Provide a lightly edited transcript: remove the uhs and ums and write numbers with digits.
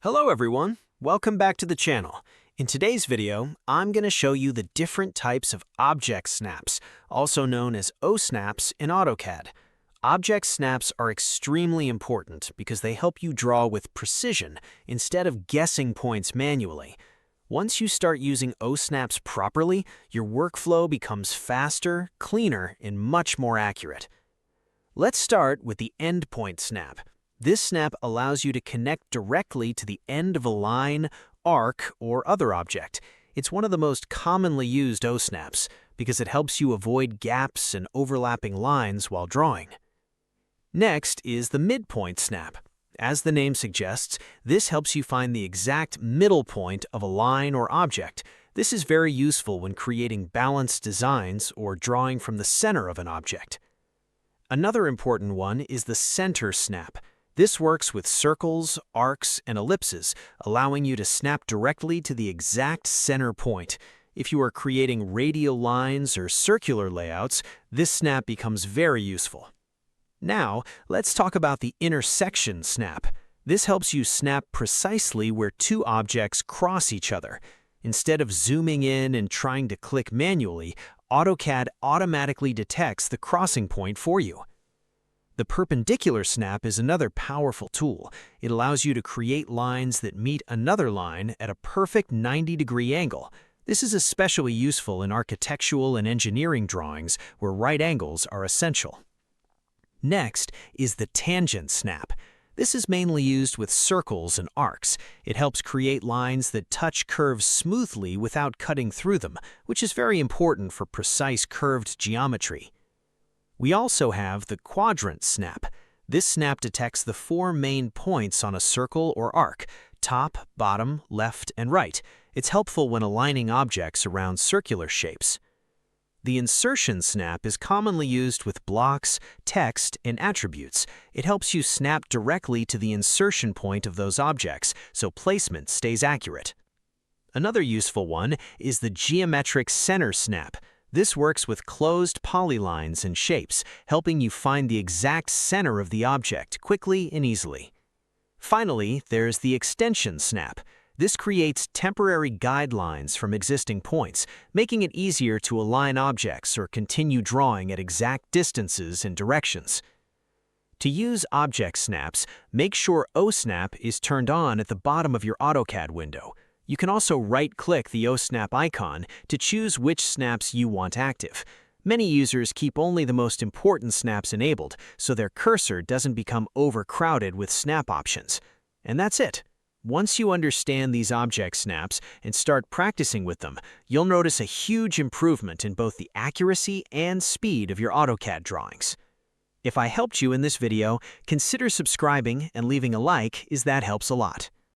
Hello everyone, welcome back to the channel. In today's video, I'm going to show you the different types of object snaps, also known as OSNAPs in Autocad. Object snaps are extremely important because they help you draw with precision instead of guessing points manually. Once you start using OSNAPs properly, your workflow becomes faster, cleaner, and much more accurate. Let's start with the endpoint snap. This snap allows you to connect directly to the end of a line, arc, or other object. It's one of the most commonly used OSNAPs because it helps you avoid gaps and overlapping lines while drawing. Next is the midpoint snap. As the name suggests, this helps you find the exact middle point of a line or object. This is very useful when creating balanced designs or drawing from the center of an object. Another important one is the center snap. This works with circles, arcs, and ellipses, allowing you to snap directly to the exact center point. If you are creating radial lines or circular layouts, this snap becomes very useful. Now, let's talk about the intersection snap. This helps you snap precisely where two objects cross each other. Instead of zooming in and trying to click manually, Autocad automatically detects the crossing point for you. The perpendicular snap is another powerful tool. It allows you to create lines that meet another line at a perfect 90-degree angle. This is especially useful in architectural and engineering drawings where right angles are essential. Next is the tangent snap. This is mainly used with circles and arcs. It helps create lines that touch curves smoothly without cutting through them, which is very important for precise curved geometry. We also have the quadrant snap. This snap detects the four main points on a circle or arc: top, bottom, left, and right. It's helpful when aligning objects around circular shapes. The insertion snap is commonly used with blocks, text, and attributes. It helps you snap directly to the insertion point of those objects, so placement stays accurate. Another useful one is the geometric center snap. This works with closed polylines and shapes, helping you find the exact center of the object quickly and easily. Finally, there's the extension snap. This creates temporary guidelines from existing points, making it easier to align objects or continue drawing at exact distances and directions. To use object snaps, make sure OSNAP is turned on at the bottom of your Autocad window. You can also right-click the OSNAP icon to choose which snaps you want active. Many users keep only the most important snaps enabled, so their cursor doesn't become overcrowded with snap options. And that's it. Once you understand these object snaps and start practicing with them, you'll notice a huge improvement in both the accuracy and speed of your Autocad drawings. If I helped you in this video, consider subscribing and leaving a like, as that helps a lot.